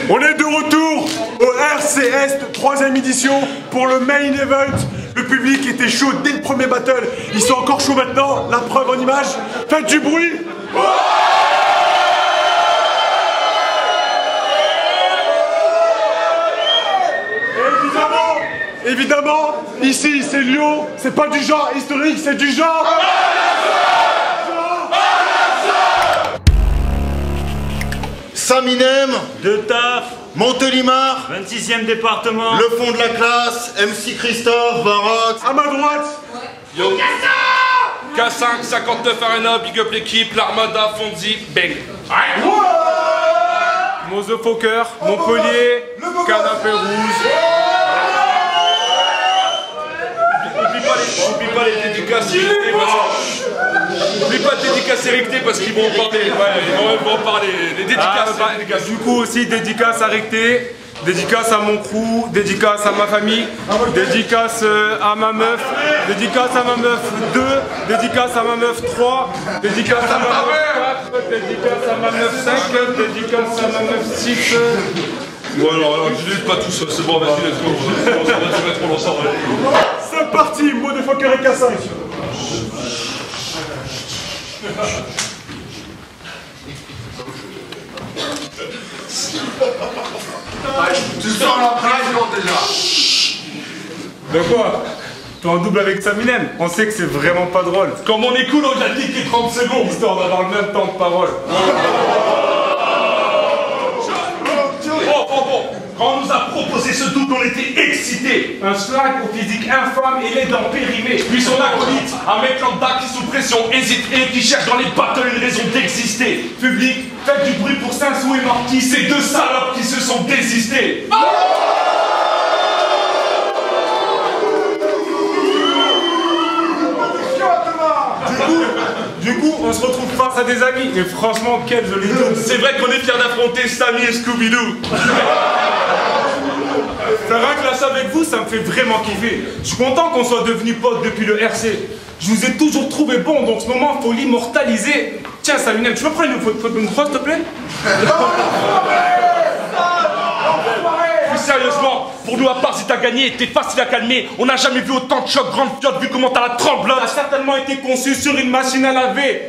On est de retour au RCS 3ème édition pour le main event. Le public était chaud dès le premier battle. Ils sont encore chauds maintenant. La preuve en image. Faites du bruit. Évidemment, ici c'est Lyon. C'est pas du genre historique, c'est du genre. Saminem, De Taf, Montélimar, 26e département. le fond de la classe, MC Christophe, Barox. À ma droite. Yo K5, 59 Arena, big up l'équipe, l'Armada, Fonzi, bang. Mozofoker, Montpellier, Canapé Rouge. Oublie pas les dédicaces héritées Oublie pas de dédicaces héritées parce qu'ils vont en parler. Ouais, ils vont en parler. Les dédicaces. Du coup aussi dédicace à Recté, dédicace à mon crew, dédicace à ma famille, dédicace à ma meuf, dédicace à ma meuf 2, dédicace à ma meuf 3, dédicace à ma meuf 4, dédicace à ma meuf 5, dédicace à ma meuf 6. Ouais, alors, je dis pas tout ça, c'est bon, vas-y, let's go. Ça va trop l'ensemble. C'est parti, Mozofoker et K5. Tu sens la pression déjà. De quoi? Toi en double avec Saminem, on sait que c'est vraiment pas drôle. Comme on est cool, on a dit qu'il 30 secondes. Histoire d'avoir le même temps de parole. Bon. Quand on nous a proposé ce doute, on était excités. Un schlag au physique infâme et les dents périmées. Puis son acolyte, un mec lambda qui sous pression hésite et qui cherche dans les battles une raison d'exister. Public, faites du bruit pour Saint-Sou et Marquis. Ces deux salopes qui se sont désistés. Du coup, on se retrouve face à des amis. Et franchement, quel joli double. C'est vrai qu'on est fiers d'affronter Sammy et Scooby-Doo. C'est vrai que lâcher avec vous, ça me fait vraiment kiffer. Je suis content qu'on soit devenus potes depuis le RC. Je vous ai toujours trouvé bon, donc ce moment, faut l'immortaliser. Tiens, Saminem, tu peux prendre une photo de croix, s'il te plaît? Plus sérieusement, pour nous à part si t'as gagné, t'es facile à calmer. On n'a jamais vu autant de chocs grande fiotte vu comment t'as la tremblote. Ça a certainement été conçu sur une machine à laver.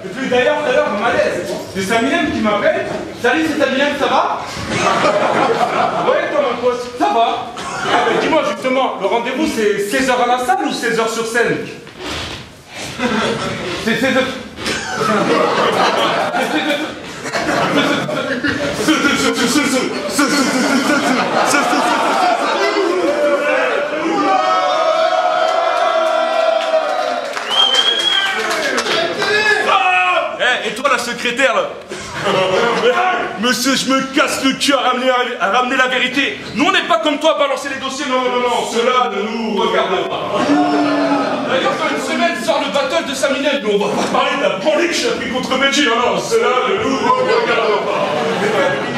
Et puis d'ailleurs, malaise. C'est Saminem qui m'appelle. Salut, c'est Saminem, ça va? Ouais, toi, mon pote, ça va? Ah, ben, dis-moi justement, le rendez-vous c'est 16h à la salle ou 16h sur scène? C'est 16h. Et toi la secrétaire là? Monsieur, je me casse le cul à ramener la vérité. Nous on n'est pas comme toi à balancer les dossiers, non, cela ne nous regarde pas. D'ailleurs dans une semaine sort le battle de Saminem, mais on va pas parler de la branlée que j'ai pris contre Benji, non, cela ne nous regarde pas.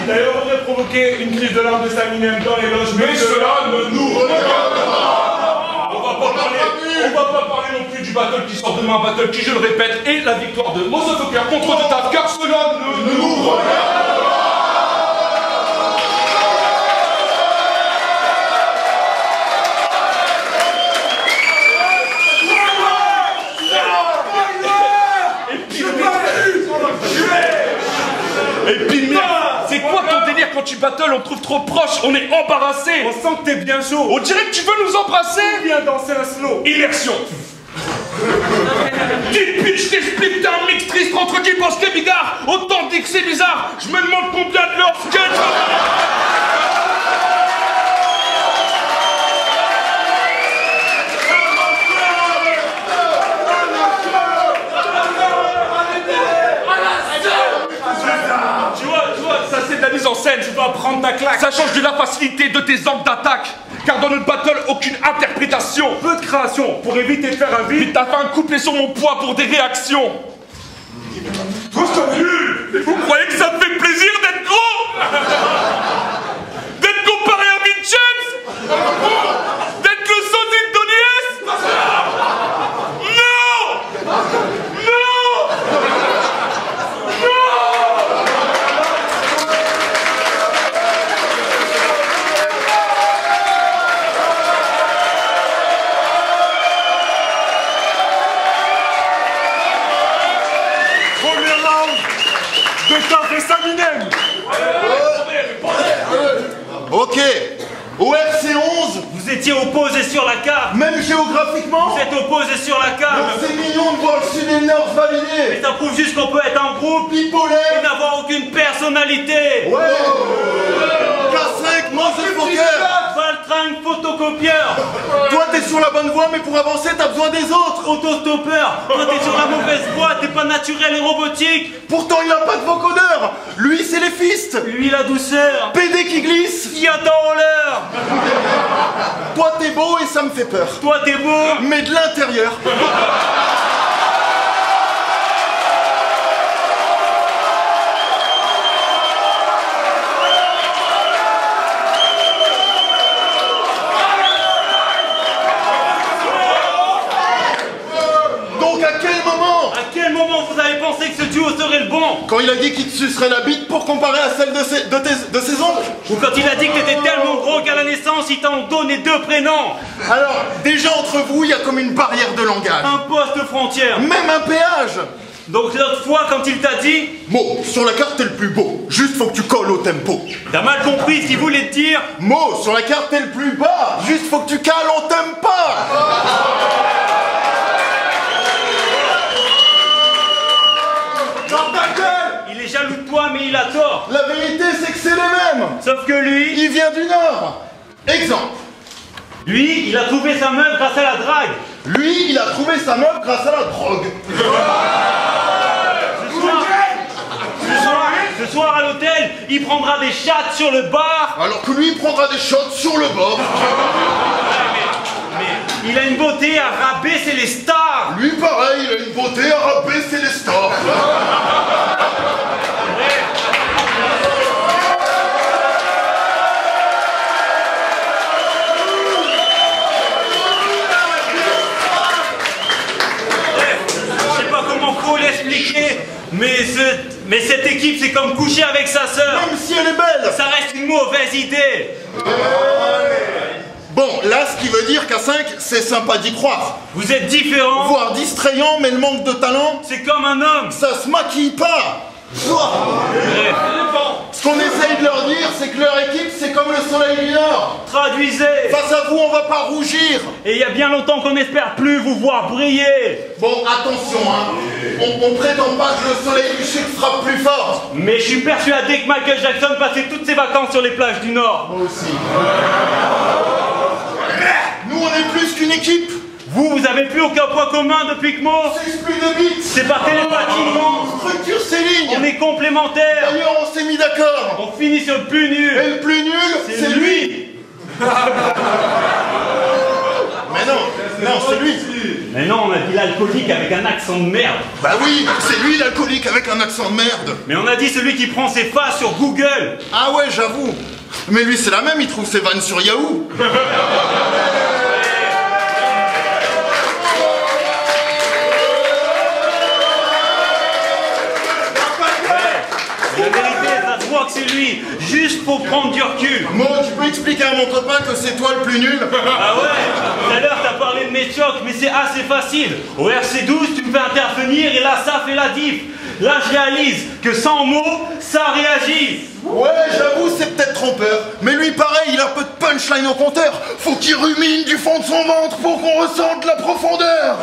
D'ailleurs, on aurait provoqué une crise de larmes de Saminem dans les loges, Mais cela ne nous regarde pas. On va pas parler non plus du battle qui sort demain, battle qui, je le répète, est la victoire de Mozofoker contre De Taf, car cela ne nous regarde pas. Et puis merde, c'est quoi ton délire quand tu battles? On te trouve trop proche, on est embarrassé. On sent que t'es bien chaud. On dirait que tu veux nous embrasser. Viens danser un slow. Immersion. Petite bitch, t'expliques, t'es un mix triste entre qui pense que bigard. Autant dit que c'est bizarre. Je me demande combien de leur sketch. Tu vois, ça c'est de la mise en scène. Tu vas prendre ta claque. Ça change de la facilité de tes angles d'attaque. Car dans notre battle, aucune interprétation. Peu de création pour éviter de faire un Puis vide. t'as fait un couplet sur mon poids pour des réactions. Vous croyez que ça me fait plaisir d'être gros? D'être comparé à Vincenz? D'être le sosie de Tony S? Non! Ok. Au RC11, Vous étiez opposés sur la carte. même géographiquement, Vous êtes opposés sur la carte. c'est mignon de voir le sud et le nord se Mais valider. ça prouve juste qu'on peut être en groupe et Bipolaire. n'avoir aucune personnalité. Ouais. K5, mange le poker. Valtringue photocopieur. Toi, t'es sur la bonne voie, mais pour avancer, t'as besoin des autres. Autostoppeur. Toi t'es sur la mauvaise voie, t'es pas naturel et robotique. Pourtant, il a pas de vocodeur. Lui, c'est les fistes. Lui la douceur. PD qui glisse. Fiat en roller. Toi, t'es beau et ça me fait peur. Toi t'es beau. Mais de l'intérieur. Donc, à quel moment? À quel moment vous avez pensé que ce duo serait le bon? Quand il a dit qu'il te sucerait la bite pour comparer à celle de ses oncles? Ou quand il a dit que t'étais tellement gros qu'à la naissance il t'en donnait 2 prénoms? Alors, déjà entre vous, il y a comme une barrière de langage. Un poste frontière. Même un péage. Donc l'autre fois quand il t'a dit, Mo, sur la carte, t'es le plus beau. Juste, faut que tu colles au tempo. t'as mal compris ce qu'il voulait te dire. Mo, sur la carte, t'es le plus bas. Juste, faut que tu cales, on t'aime pas. Dans ta gueule. Il est jaloux de toi mais il a tort. La vérité, c'est que c'est les mêmes. Sauf que lui, Il vient du Nord. Exemple. il a trouvé sa meuf grâce à la drague. Lui, il a trouvé sa meuf grâce à la drogue. Ce soir à l'hôtel, il prendra des chattes sur le bar. Alors que lui, il prendra des shots sur le bord. Mais il a une beauté à rabaisser les stars. Lui, pareil, il a une beauté à rabaisser les stars. Je sais pas comment faut l'expliquer, mais cette équipe c'est comme coucher avec sa sœur. Même si elle est belle. Ça reste une mauvaise idée. Bon, là, ce qui veut dire qu'à 5, c'est sympa d'y croire. Vous êtes différents. Voire distrayant, mais le manque de talent, C'est comme un homme. ça se maquille pas. Ce qu'on essaye de leur dire, c'est que leur équipe, c'est comme le soleil du Nord. Traduisez. Face à vous, on va pas rougir. Et il y a bien longtemps qu'on n'espère plus vous voir briller. Bon, attention, hein. On prétend pas que le soleil du Sud frappe plus fort. Mais je suis persuadé que Michael Jackson passait toutes ses vacances sur les plages du Nord. Moi aussi. Nous, on est plus qu'une équipe. Vous avez plus aucun point commun depuis que Mo. 6 plus de bits. C'est par télépathie, non? Structure ses lignes. On est complémentaires. D'ailleurs, on s'est mis d'accord. On finit sur le plus Et nul. le plus nul, c'est lui. Mais non, c'est lui. Mais non, on a dit l'alcoolique avec un accent de merde. Bah oui, c'est lui l'alcoolique avec un accent de merde. Mais on a dit celui qui prend ses faces sur Google. Ah ouais, j'avoue. Mais lui, c'est la même, il trouve ses vannes sur Yahoo. La vérité, ça se voit que c'est lui. Juste pour prendre du recul. Moi, tu peux expliquer à mon copain que c'est toi le plus nul? Ah ouais? Tout à l'heure, t'as parlé de mes chocs, mais c'est assez facile. Au RC12, tu me fais intervenir et là, ça fait la diff. Là, je réalise que sans mots, ça réagit. Ouais, j'avoue, c'est peut-être trompeur. Mais lui, pareil, il a un peu de punchline au compteur. Faut qu'il rumine du fond de son ventre pour qu'on ressente la profondeur.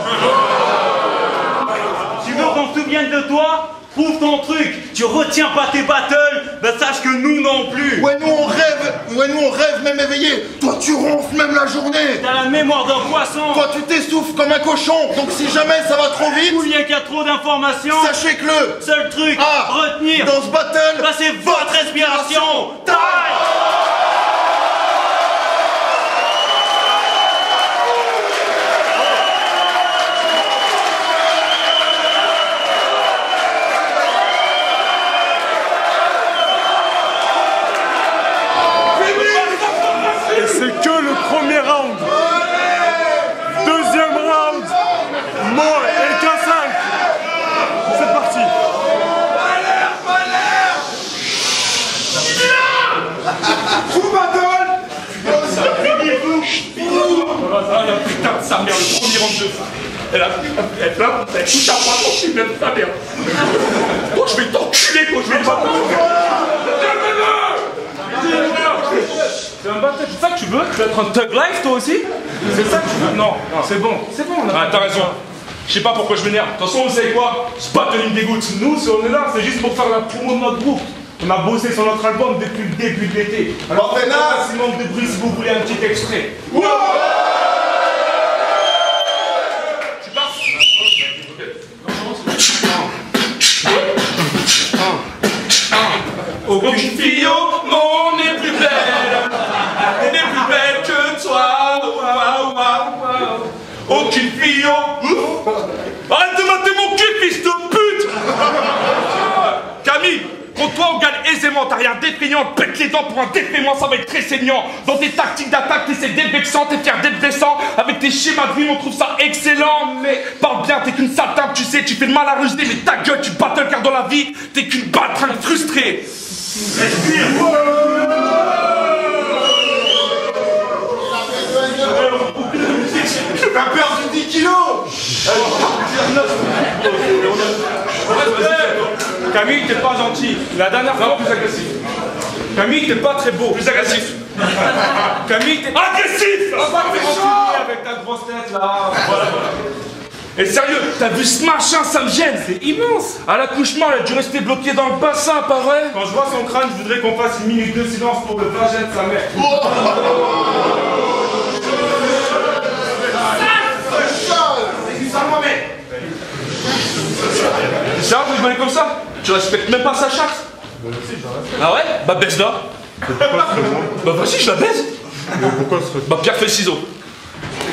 Tu veux qu'on se souvienne de toi? Prouve ton truc. Tu retiens pas tes battles, ben sache que nous non plus. Ouais, nous on rêve même éveillé. Toi, tu ronfles même la journée. T'as la mémoire d'un poisson. Toi, tu t'essouffles comme un cochon. Donc si jamais ça va trop vite, Ou bien qu'il y a trop d'informations. sachez que le Seul truc à à retenir, dans ce battle, bah, c'est votre respiration. Taille. Et c'est que le premier round. Deuxième round. Mo et K5. C'est parti. Full battle. Putain de sa mère, le premier round de ça. Elle touche à moi quand je suis même sa mère. Toi, je vais t'enculer quand je vais te battre. veux un battle, c'est ça que tu veux? Tu veux être un thug life toi aussi? C'est ça que tu veux? Non, c'est bon, Ah, t'as raison. Je sais pas pourquoi je m'énerve. De toute façon, vous savez quoi? Ce battle il me dégoûte. Nous, si on est là, c'est juste pour faire la promo de notre groupe. On a bossé sur notre album depuis le début de l'été. Alors, faites un maximum de bruit si vous voulez un petit extrait. Wow. Aucune fille au monde n'est plus belle. Elle n'est plus belle que toi. Waouh, waouh, waouh. Aucune fille au... Arrête de mater mon cul, fils de pute. Camille, contre toi on gagne aisément. T'as rien d'effrayant, pète les dents pour un défaiement, ça va être très saignant. Dans tes tactiques d'attaque, t'essaies d'être vexant, t'es fier d'être blessant. Avec tes schémas de vie, on trouve ça excellent. Mais parle bien, t'es qu'une sale table, tu sais, tu fais le mal à ruser, mais ta gueule, tu battles car dans la vie, t'es qu'une baltringue frustrée. Respire. T'as perdu 10 kilos. Camille, t'es pas gentil. La dernière fois, plus agressif. Camille, t'es pas très beau. Plus agressif. Camille, t'es agressif. On va te chaud avec ta grosse tête là. Voilà. Et sérieux, t'as vu ce machin, ça me gêne. C'est immense. À l'accouchement, elle a dû rester bloquée dans le bassin, pas vrai? Quand je vois son crâne, je voudrais qu'on fasse 1 minute de silence pour le vagin de sa mère. C'est ça, vous me comme ça? Tu respectes même pas sa chatte? Ah ouais? Bah baise-la. Bah vas-y, je la baise. Pourquoi ce serait... Bah pierre, feuille, ciseaux.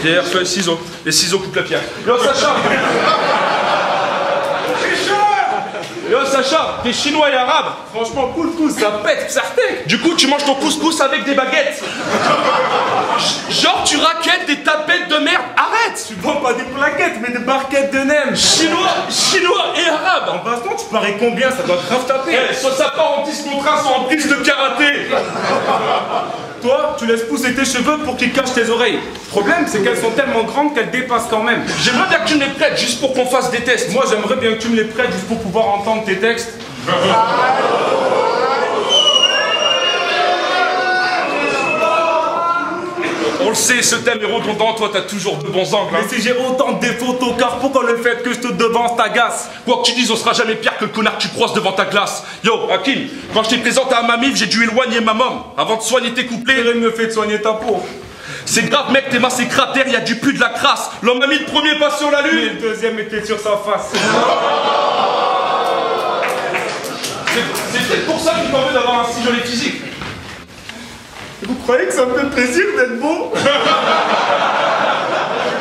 Pierre, feuille, ciseaux. Les ciseaux coupent la pierre. Yo Sacha. Yo Sacha, t'es chinois et arabe. Franchement, couscous, ça pète, certain. Du coup, tu manges ton couscous avec des baguettes. Genre, tu raquettes des tapettes de merde. Arrête. Tu vends pas des plaquettes, mais des barquettes de nems. Chinois et arabe. En baston, tu parais combien? Ça doit grave taper. Eh, soit ça part en 10 contre 1, soit en prise de karaté. Toi, tu laisses pousser tes cheveux pour qu'ils cachent tes oreilles. Le problème, c'est qu'elles sont tellement grandes qu'elles dépassent quand même. J'aimerais bien que tu me les prêtes juste pour qu'on fasse des tests. Moi, j'aimerais bien que tu me les prêtes juste pour pouvoir entendre tes textes. On le sait, ce thème est redondant, toi t'as toujours de bons angles. Hein. Mais si j'ai autant de défauts car pourquoi le fait que je te devance t'agace? Quoi que tu dises, on sera jamais pire que le connard que tu croises devant ta glace. Yo, Hakim, quand je t'ai présenté à ma mif, j'ai dû éloigner ma môme avant de soigner tes couplets. Rien me fait de soigner ta peau. C'est grave mec, t'es massé cratère, y a du pu de la crasse. L'homme a mis le premier pas sur la lune. Et le deuxième était sur sa face. C'est peut-être pour ça qu'il t'en veut d'avoir un si joli physique. Vous croyez que ça me fait plaisir d'être beau? On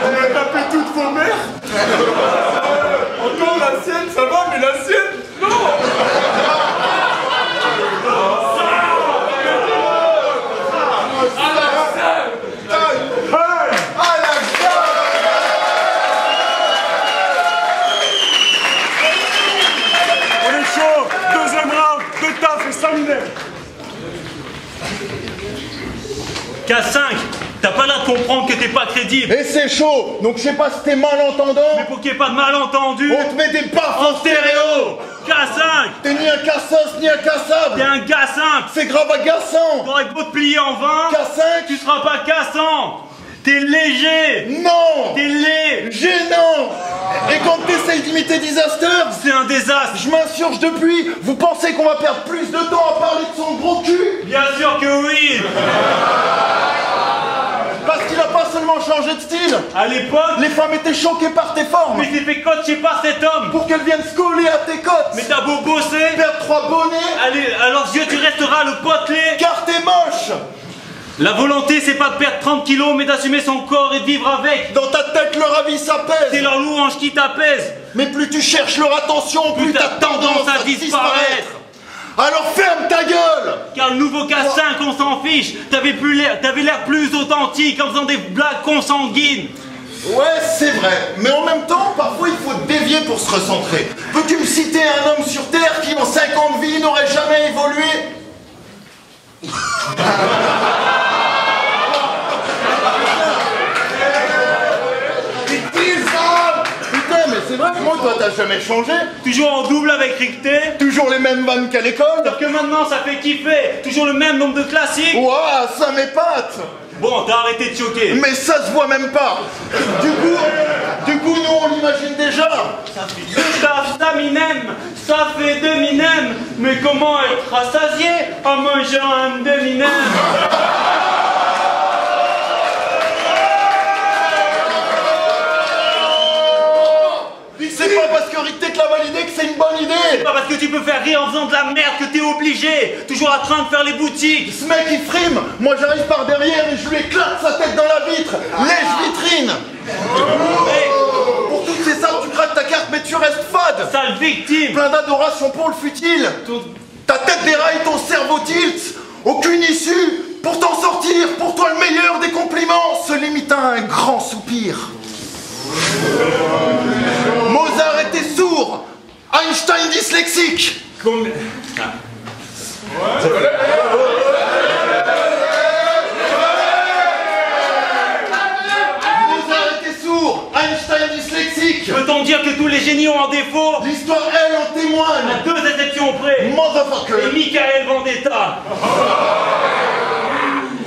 a tapé toutes vos mères. Encore la sienne, ça va, mais la sienne, non. On est chaud. Deuxième round, de taf et ça minette. K5, t'as pas l'air de comprendre que t'es pas crédible. Et c'est chaud. Donc je sais pas si t'es malentendant. Mais pour qu'il n'y ait pas de malentendu, On te met des baffes en stéréo. K5, T'es ni un cassos ni un cassable. t'es un gars simple. C'est grave agaçant. T'aurais beau te plier en 20, K5. tu seras pas cassant. T'es léger. Non. T'es laid. Gênant. Et quand t'essayes d'imiter Disaster, C'est un désastre. je m'insurge depuis. Vous pensez qu'on va perdre plus de temps à parler de son gros cul? Bien sûr que oui. Parce qu'il a pas seulement changé de style. À l'époque, Les femmes étaient choquées par tes formes. mais t'es fait coacher par cet homme. Pour qu'elles viennent se coller à tes côtes. Mais t'as beau bosser, Perdre 3 bonnets. allez, à leurs yeux tu resteras le potelé. Car t'es moche. La volonté c'est pas de perdre 30 kilos mais d'assumer son corps et de vivre avec. Dans ta tête, leur avis C'est s'apaise. leur louange qui t'apaise. Mais plus tu cherches leur attention, plus t'as tendance à disparaître. Alors ferme ta gueule. Car le nouveau K5 on s'en fiche. T'avais l'air plus authentique en faisant des blagues consanguines. Ouais, c'est vrai. Mais en même temps, parfois il faut dévier pour se recentrer. Peux-tu me citer un homme sur Terre qui en 5 ans de vie n'aurait jamais évolué? Putain, mais c'est Vraiment, toi, t'as jamais changé? Toujours en double avec Ricté. Toujours les mêmes vannes qu'à l'école? Sauf que maintenant, ça fait kiffer. Toujours le même nombre de classiques. Ouah, ça m'épate! Bon, t'as arrêté de choquer. Mais ça se voit même pas! Du coup, nous, on l'imagine déjà! Ça fait deux tafs d'Aminem, ça fait deux Minem. Mais comment être rassasié en mangeant un demi-nem? C'est pas parce que Rick te l'a validé que c'est une bonne idée! C'est pas parce que tu peux faire rire en faisant de la merde que t'es obligé. Toujours en train de faire les boutiques. Ce mec il frime! Moi j'arrive par derrière et je lui éclate sa tête dans la vitre! Lèche-vitrine! Pour toutes ces armes, tu craques ta carte mais tu restes fade! Sale victime. Plein d'adoration pour le futile! Ta tête déraille, ton cerveau tilt! Aucune issue! Pour t'en sortir, pour toi le meilleur des compliments se limite à un grand soupir! Mozart était sourd! Einstein dyslexique! Mozart était sourd! Einstein dyslexique! Peut-on dire que tous les génies ont un défaut? L'histoire, elle, en témoigne! À deux exceptions près. Motherfucker! Et Michael Vendetta.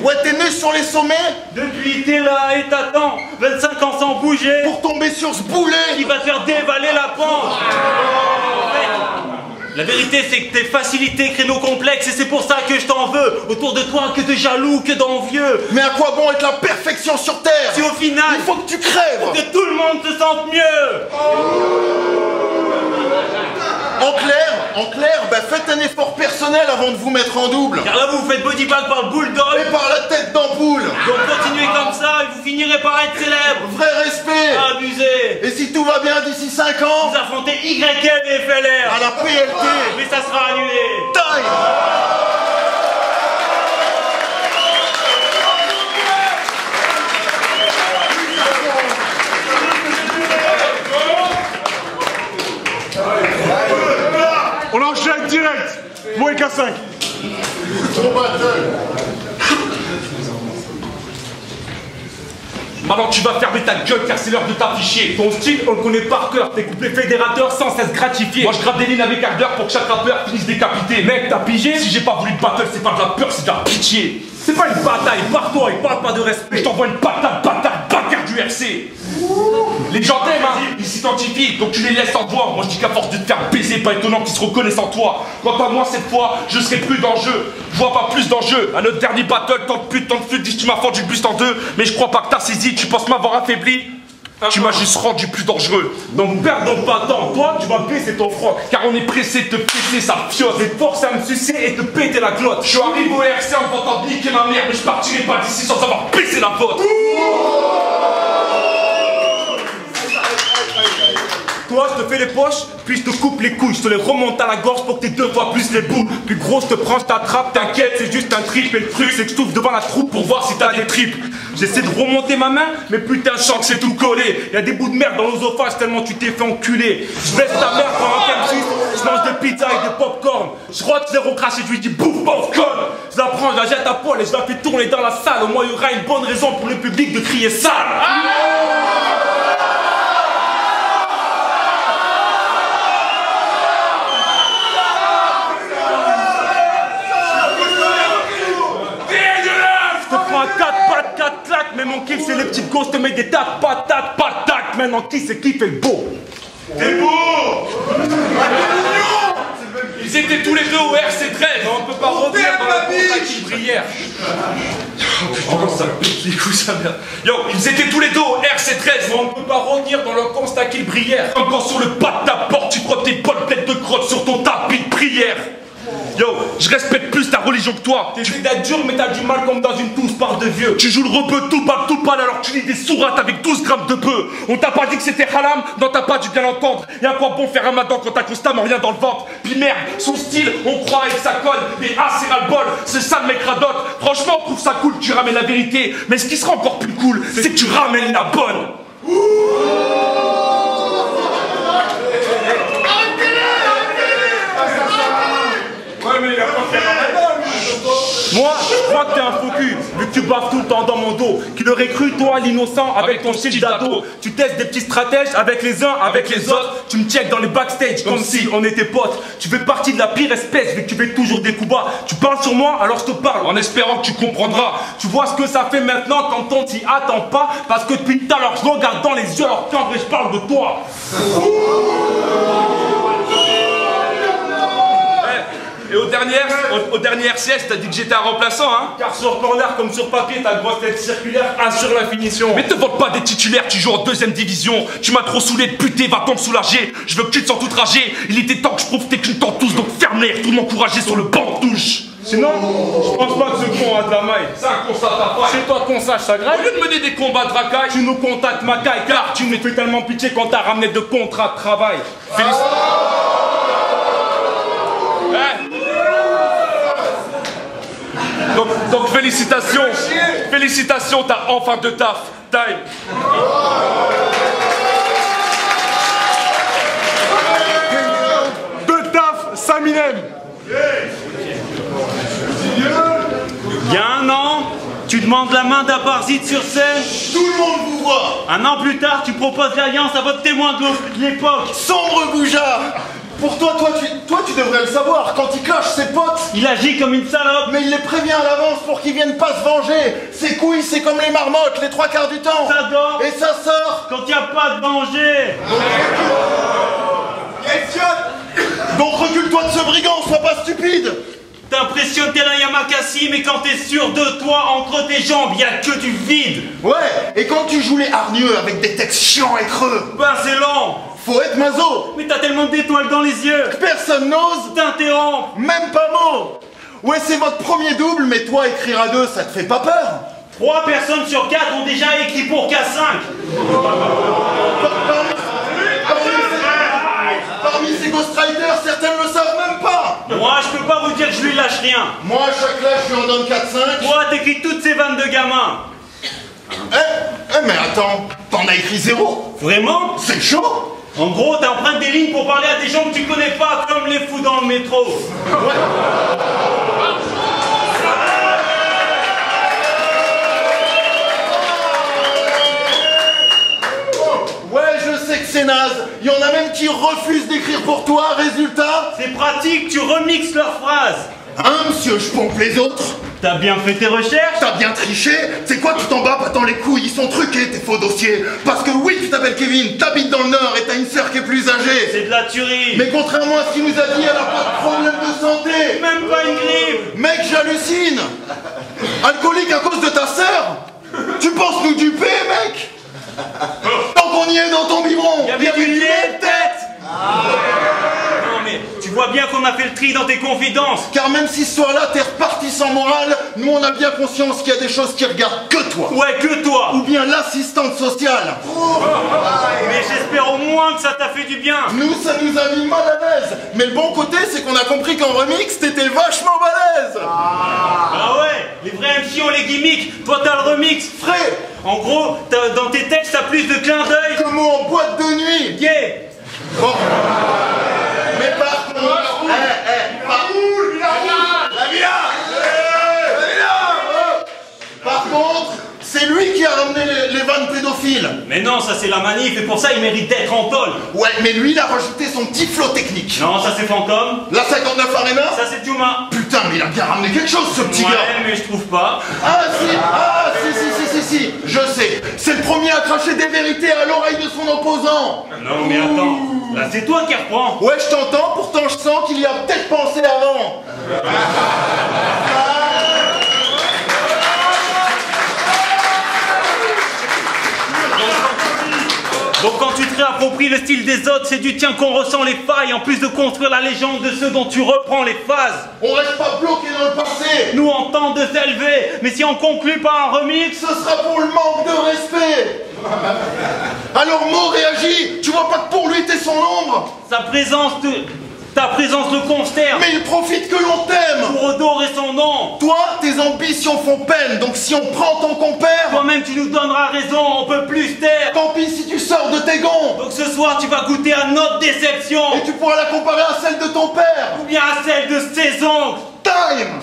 Ouais, t'es né sur les sommets Depuis t'es là et t'attends 25 ans sans bouger pour tomber sur ce boulet qui va te faire dévaler la pente. En fait, la vérité c'est que t'es facilité, créneau complexe et c'est pour ça que je t'en veux. Autour de toi que de jaloux, que d'envieux. Mais à quoi bon être la perfection sur Terre? Si au final, il faut que tu crèves! pour que tout le monde se sente mieux. En clair, bah faites un effort personnel avant de vous mettre en double. Car là vous faites bodybag par le bulldog. Et par la tête d'ampoule. Donc continuez comme ça et vous finirez par être célèbre. Vrai respect. Abusé. Et si tout va bien d'ici 5 ans, Vous affrontez YL et FLR. à la PLT. Mais ça sera annulé. Taille. On enchaîne direct. Moins qu'à 5. Maintenant tu vas fermer ta gueule car c'est l'heure de t'afficher. Ton style, on le connaît par cœur. Tes couplets fédérateurs sans cesse gratifiés. Moi je grave des lignes avec ardeur pour que chaque rappeur finisse décapité. Mec, t'as pigé? Si j'ai pas voulu de battle, c'est pas de la peur, c'est de la pitié. C'est pas une bataille, barre-toi et parle pas de respect. Je t'envoie une patate, bâtard du RC. Les gens t'aiment, hein, ils s'identifient, donc tu les laisses en voix. Moi je dis qu'à force de te faire baiser, pas étonnant qu'ils se reconnaissent en toi. Quant à moi cette fois, je serai plus dans le jeu. Je vois pas plus d'enjeu. À notre dernier battle, tant de flûte, dis tu m'as fendu le buste en deux. Mais je crois pas que t'as saisi, tu penses m'avoir affaibli. Tu m'as juste rendu plus dangereux. Donc perdons pas de temps, toi tu vas baisser ton froc. Car on est pressé de te péter sa fiotte. J'ai forcé à me sucer et te péter la glotte. Je suis arrivé au RC en tentant de niquer ma mère, mais je partirai pas d'ici sans avoir baissé la vôtre. Toi, je te fais les poches, puis je te coupe les couilles, je te les remonte à la gorge pour que t'aies 2 fois plus les boules. Puis gros, je te prends, je t'attrape, t'inquiète, c'est juste un trip. Et le truc, c'est que je t'ouvre devant la troupe pour voir si t'as des tripes. J'essaie de remonter ma main, mais putain, je sens que c'est tout collé. Y'a des bouts de merde dans l'osophage tellement tu t'es fait enculer. Je baisse ta mère pendant qu'elle me suce, je mange des pizzas avec des popcorn. Je rote 0 crash et je lui dis bouffe, popcorn. Je la prends, je la jette à poil et je la fais tourner dans la salle. Au moins, il y aura une bonne raison pour le public de crier sale. Mais mon kiff c'est les petites gosses, te mets des tas de patates. Maintenant qui c'est qui fait le beau? T'es beau. Ils étaient tous les deux au RC13. On peut pas revenir dans la constat qui brillèrent. Oh, ça pète les couilles, sa mère. Yo, ils étaient tous les deux au RC13. On ne peut pas revenir dans le constat qu'ils brillèrent. Comme quand sur le pas de ta porte, tu frottes tes bonnes têtes de crotte sur ton tapis de prière. Yo, je respecte plus ta religion que toi. T'essaies d'être dur mais t'as du mal comme dans une touche par de vieux. Tu joues le rebeu tout pâle alors que tu lis des sourates avec 12 grammes de bœuf. On t'a pas dit que c'était haram, non t'as pas dû bien l'entendre. Et à quoi bon faire un matin quand t'as constamment rien dans le ventre? Puis merde, son style, on croit avec sa colle. Mais c'est ras-le-bol, c'est ça le mec radote. Franchement, on trouve ça cool que tu ramènes la vérité. Mais ce qui sera encore plus cool, c'est que tu ramènes la bonne. Moi, je crois que t'es un faux cul. Vu que tu baves tout le temps dans mon dos. Qui l'aurait cru, toi, l'innocent, avec ton style d'ado. Tu testes des petits stratèges avec les uns, avec les autres. Tu me checkes dans les backstage comme si on était potes. Tu fais partie de la pire espèce, vu que tu fais toujours des coups bas. Tu parles sur moi, alors je te parle, en espérant que tu comprendras. Tu vois ce que ça fait maintenant quand on t'y attend pas. Parce que depuis tout à l'heure, je regarde dans les yeux leur cambre et je parle de toi. Et aux dernières siestes, t'as dit que j'étais un remplaçant, hein? Car sur corner comme sur papier, ta grosse tête circulaire assure la finition. Mais te vante pas des titulaires, tu joues en 2ème division. Tu m'as trop saoulé de puter, va-t'en me soulager. Je veux que tu te sens outragé. Il était temps que je prouve tes qu'une tous, donc ferme-les, retourne m'encourager sur le banc de touche. Sinon, je pense pas que ce con a de la maille. C'est un constat à pas. C'est toi qu'on sache, ça grave. Au lieu de mener des combats de racaille, Tu nous contactes ma caille, car tu nous fais tellement pitié quand t'as ramené de contrats de travail. Donc félicitations. Félicitations, t'as enfin de taf. Time. De taf, Saminem. Il y a un an, tu demandes la main d'Abarzit sur scène. Tout le monde vous voit. Un an plus tard, tu proposes l'alliance à votre témoin de l'époque. Sombre goujat. Pour toi tu devrais le savoir. Quand il cloche ses potes, Il agit comme une salope. mais il les prévient à l'avance pour qu'ils viennent pas se venger. Ses couilles, c'est comme les marmottes, les 3/4 du temps. Ça dort Et ça sort. quand il n'y a pas de danger. Donc recule-toi de ce brigand, sois pas stupide. T'impressionnes tel un Yamakasi, mais quand t'es sûr de toi, entre tes jambes, y a que du vide. Ouais, et quand tu joues les hargneux avec des textes chiants et creux, Ben c'est lent. faut être maso. Mais t'as tellement d'étoiles dans les yeux. Personne n'ose, T'interromps. même pas mot. Ouais, c'est votre premier double, mais toi écrire à 2, ça te fait pas peur? 3 personnes sur 4 ont déjà écrit pour K5. Parmi ces ghostwriters, certains ne le savent même pas. Moi, je peux pas vous dire que je lui lâche rien. Moi, à chaque lâche, je lui en donne 4-5. Toi, t'écris toutes ces vannes de gamins. Mais attends, t'en as écrit 0? Vraiment? C'est chaud. En gros, t'empruntes des lignes pour parler à des gens que tu connais pas, comme les fous dans le métro. Ouais, je sais que c'est naze. Il y en a même qui refusent d'écrire pour toi. Résultat? C'est pratique, tu remixes leurs phrases. Hein, monsieur, je pompe les autres. T'as bien fait tes recherches? T'as bien triché. C'est quoi, tu t'en bats pas tant les couilles. Ils sont truqués, tes faux dossiers. Parce que oui, tu t'appelles Kevin, t'habites dans le Nord et t'as une sœur qui est plus âgée. C'est de la tuerie. Mais contrairement à ce qu'il nous a dit, elle a pas de problème de santé. Même pas une grippe. Mec, j'hallucine. Alcoolique à cause de ta sœur? Tu penses nous duper, mec? Tant qu'on y est dans ton biberon, Il y avait du lait de tête. Non mais, tu vois bien qu'on a fait le tri dans tes confidences. Car même si ce soir-là t'es reparti sans morale, nous on a bien conscience qu'il y a des choses qui regardent que toi. Ouais, que toi. Ou bien l'assistante sociale. Mais j'espère au moins que ça t'a fait du bien. Nous, ça nous a mis mal à l'aise. Mais le bon côté, c'est qu'on a compris qu'en remix, t'étais vachement balèze. Ah ouais, les vrais MC ont les gimmicks, toi t'as le remix. Frais, En gros, dans tes textes, t'as plus de clins d'œil. comme en boîte de nuit. Yeah. Bon. Mais par contre... Par contre, c'est lui qui a ramené les vannes pédophiles. Mais non, ça c'est la manif et pour ça il mérite d'être en tôle. Ouais, mais lui, il a rajouté son petit flow technique. Non, ça c'est Fantôme. La 59 Arena. Ça c'est Juma. Putain, mais il a bien ramené quelque chose, ce petit Ouais, gars. mais je trouve pas. Ah si, je sais. C'est le premier à cracher des vérités à l'oreille de son opposant. Non mais attends, là c'est toi qui reprends. Ouais, je t'entends, pourtant je sens qu'il y a peut-être pensé avant. Donc quand tu te réappropries le style des autres, c'est du tien qu'on ressent les failles, en plus de construire la légende de ceux dont tu reprends les phases. On reste pas bloqué dans le passé. Nous on tente de s'élever, mais si on conclut par un remix, Ce sera pour le manque de respect. Alors Mo réagit. Tu vois pas que pour lui t'es son ombre. ta présence le consterne. Mais il profite que l'on t'aime. Pour odorer son nom. Toi, tes ambitions font peine. Donc si on prend ton compère, Toi-même tu nous donneras raison, on peut plus se taire. tant pis si tu sors de tes gonds. Donc ce soir tu vas goûter à notre déception. Et tu pourras la comparer à celle de ton père. Ou bien à celle de ses oncles. Time.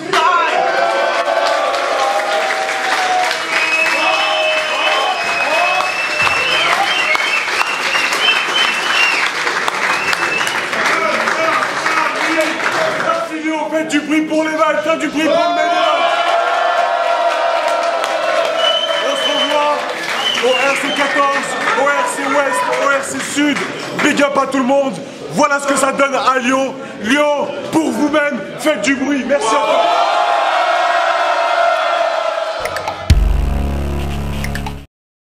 faites du bruit pour les vagues, faites du bruit pour le ménage. On se revoit au RC 14, au RC Ouest, au RC Sud. Big up à tout le monde. Voilà ce que ça donne à Lyon. Lyon, pour vous-même, faites du bruit. Merci à vous.